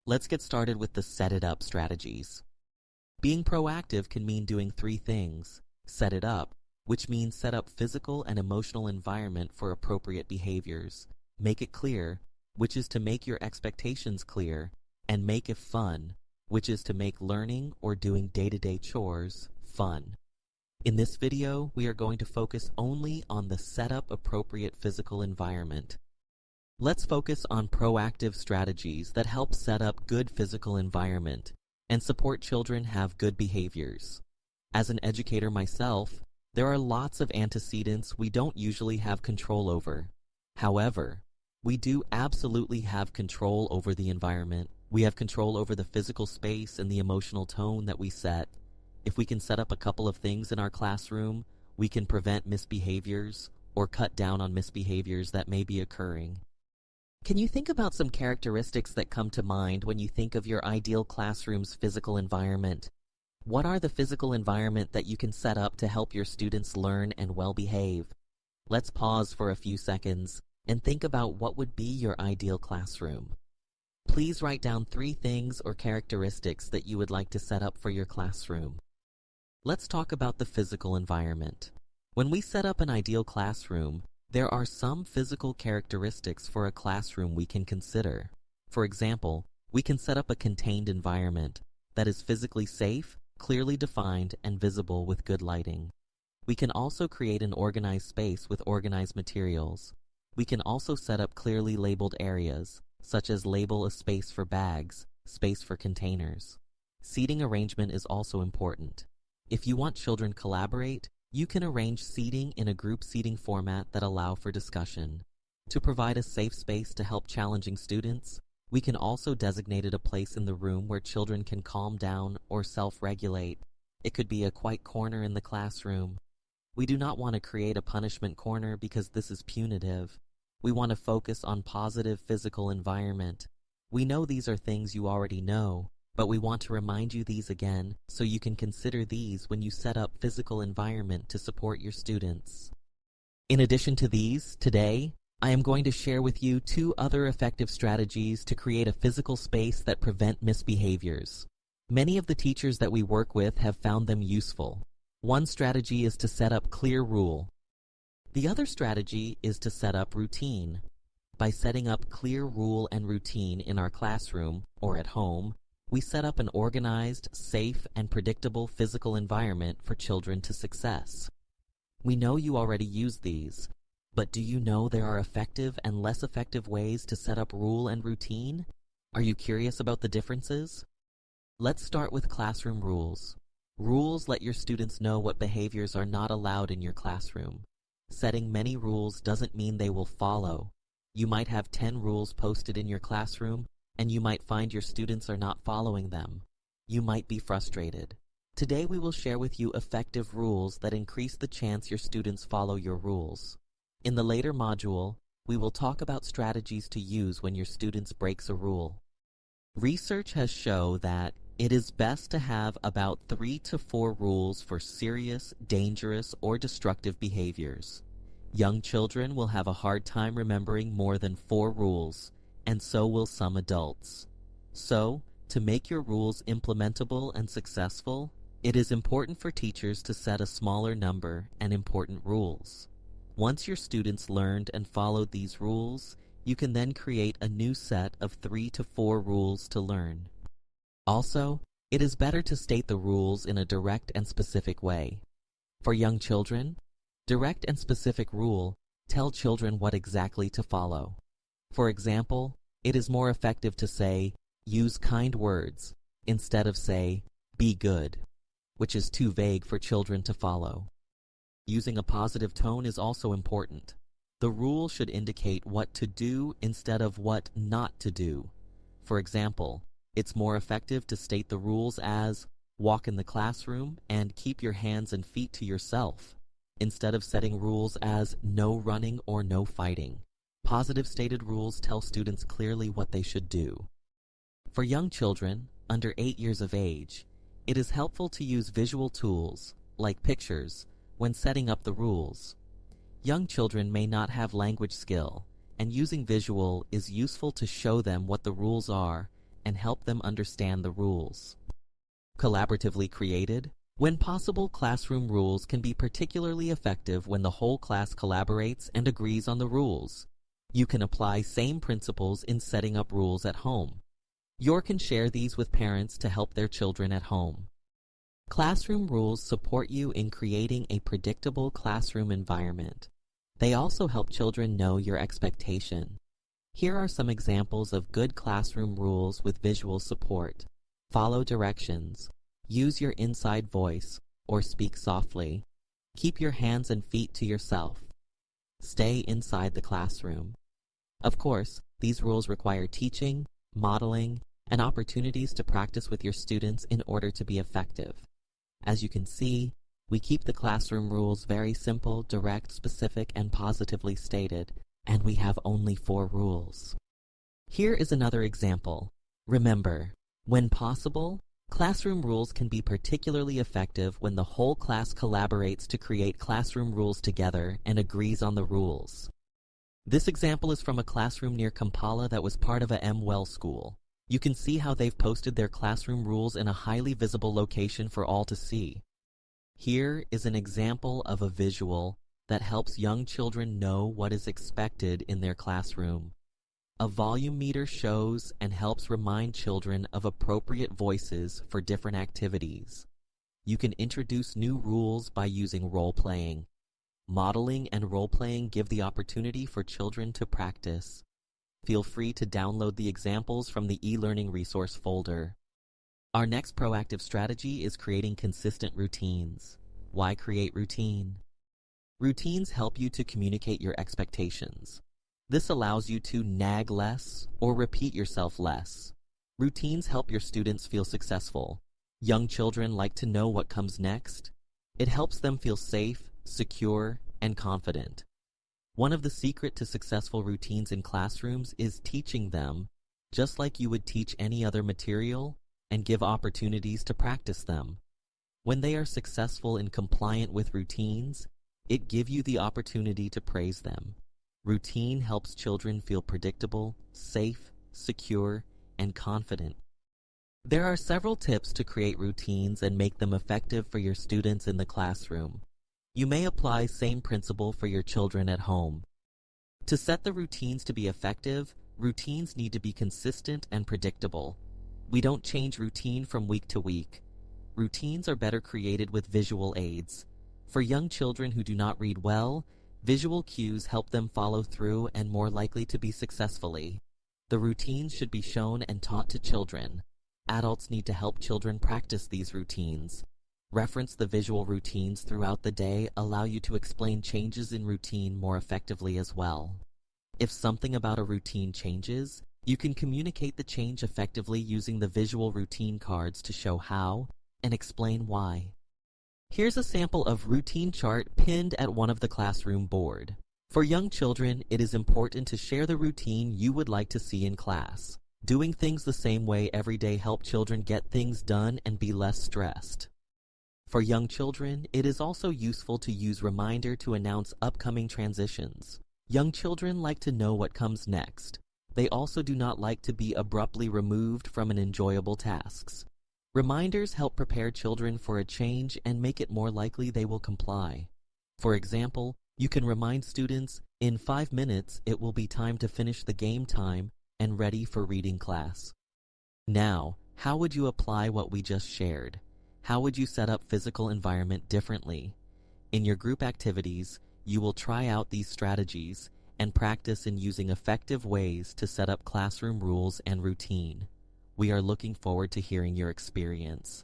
Let's get started with the set it up strategies. Being proactive can mean doing three things. Set it up, which means set up physical and emotional environment for appropriate behaviors. Make it clear, which is to make your expectations clear. And make it fun, which is to make learning or doing day-to-day chores fun. In this video, we are going to focus only on the set up appropriate physical environment. Let's focus on proactive strategies that help set up good physical environment and support children have good behaviors. As an educator myself, there are lots of antecedents we don't usually have control over. However, we do absolutely have control over the environment. We have control over the physical space and the emotional tone that we set. If we can set up a couple of things in our classroom, we can prevent misbehaviors or cut down on misbehaviors that may be occurring. Can you think about some characteristics that come to mind when you think of your ideal classroom's physical environment? What are the physical environment that you can set up to help your students learn and well behave? Let's pause for a few seconds and think about what would be your ideal classroom. Please write down 3 things or characteristics that you would like to set up for your classroom. Let's talk about the physical environment. When we set up an ideal classroom, there are some physical characteristics for a classroom we can consider. For example, we can set up a contained environment that is physically safe, clearly defined, and visible with good lighting. We can also create an organized space with organized materials. We can also set up clearly labeled areas, such as label a space for bags, space for containers. Seating arrangement is also important. If you want children to collaborate, you can arrange seating in a group seating format that allow for discussion. To provide a safe space to help challenging students, we can also designate a place in the room where children can calm down or self-regulate. It could be a quiet corner in the classroom. We do not want to create a punishment corner because this is punitive. We want to focus on positive physical environment. We know these are things you already know, but we want to remind you these again so you can consider these when you set up physical environment to support your students. In addition to these, today, I am going to share with you 2 other effective strategies to create a physical space that prevent misbehaviors. Many of the teachers that we work with have found them useful. One strategy is to set up clear rule. The other strategy is to set up routine. By setting up clear rule and routine in our classroom or at home, we set up an organized, safe, and predictable physical environment for children to success. We know you already use these, but do you know there are effective and less effective ways to set up rule and routine? Are you curious about the differences? Let's start with classroom rules. Rules let your students know what behaviors are not allowed in your classroom. Setting many rules doesn't mean they will follow. You might have 10 rules posted in your classroom, and you might find your students are not following them. You might be frustrated. Today we will share with you effective rules that increase the chance your students follow your rules. In the later module, we will talk about strategies to use when your students breaks a rule. Research has shown that it is best to have about 3 to 4 rules for serious, dangerous, or destructive behaviors. Young children will have a hard time remembering more than 4 rules, and so will some adults. So, to make your rules implementable and successful, it is important for teachers to set a smaller number and important rules. Once your students learned and followed these rules, you can then create a new set of 3 to 4 rules to learn. Also, it is better to state the rules in a direct and specific way. For young children, direct and specific rule tell children what exactly to follow. For example, it is more effective to say, use kind words, instead of say, be good, which is too vague for children to follow. Using a positive tone is also important. The rule should indicate what to do instead of what not to do. For example, it's more effective to state the rules as, walk in the classroom and keep your hands and feet to yourself, instead of setting rules as no running or no fighting. Positive stated rules tell students clearly what they should do. For young children, under 8 years of age, it is helpful to use visual tools, like pictures, when setting up the rules. Young children may not have language skill, and using visual is useful to show them what the rules are and help them understand the rules. Collaboratively created. When possible, classroom rules can be particularly effective when the whole class collaborates and agrees on the rules. You can apply same principles in setting up rules at home. You can share these with parents to help their children at home. Classroom rules support you in creating a predictable classroom environment. They also help children know your expectation. Here are some examples of good classroom rules with visual support. Follow directions. Use your inside voice or speak softly. Keep your hands and feet to yourself. Stay inside the classroom. Of course, these rules require teaching, modeling, and opportunities to practice with your students in order to be effective. As you can see, we keep the classroom rules very simple, direct, specific, and positively stated, and we have only 4 rules. Here is another example. Remember, when possible, classroom rules can be particularly effective when the whole class collaborates to create classroom rules together and agrees on the rules. This example is from a classroom near Kampala that was part of a MWell school. You can see how they've posted their classroom rules in a highly visible location for all to see. Here is an example of a visual that helps young children know what is expected in their classroom. A volume meter shows and helps remind children of appropriate voices for different activities. You can introduce new rules by using role-playing. Modeling and role-playing give the opportunity for children to practice. Feel free to download the examples from the e-learning resource folder. Our next proactive strategy is creating consistent routines. Why create routine? Routines help you to communicate your expectations. This allows you to nag less or repeat yourself less. Routines help your students feel successful. Young children like to know what comes next. It helps them feel safe, secure, and confident. One of the secrets to successful routines in classrooms is teaching them, just like you would teach any other material, and give opportunities to practice them. When they are successful and compliant with routines, it gives you the opportunity to praise them. Routine helps children feel predictable, safe, secure, and confident. There are several tips to create routines and make them effective for your students in the classroom. You may apply same principle for your children at home. To set the routines to be effective, routines need to be consistent and predictable. We don't change routine from week to week. Routines are better created with visual aids. For young children who do not read well, visual cues help them follow through and more likely to be successfully. The routines should be shown and taught to children. Adults need to help children practice these routines. Reference the visual routines throughout the day allow you to explain changes in routine more effectively as well. If something about a routine changes, you can communicate the change effectively using the visual routine cards to show how and explain why. Here's a sample of routine chart pinned at one of the classroom board. For young children, it is important to share the routine you would like to see in class. Doing things the same way every day help children get things done and be less stressed. For young children, it is also useful to use reminder to announce upcoming transitions. Young children like to know what comes next. They also do not like to be abruptly removed from an enjoyable tasks. Reminders help prepare children for a change and make it more likely they will comply. For example, you can remind students, in 5 minutes it will be time to finish the game time and ready for reading class. Now, how would you apply what we just shared? How would you set up physical environment differently? In your group activities, you will try out these strategies and practice in using effective ways to set up classroom rules and routine. We are looking forward to hearing your experience.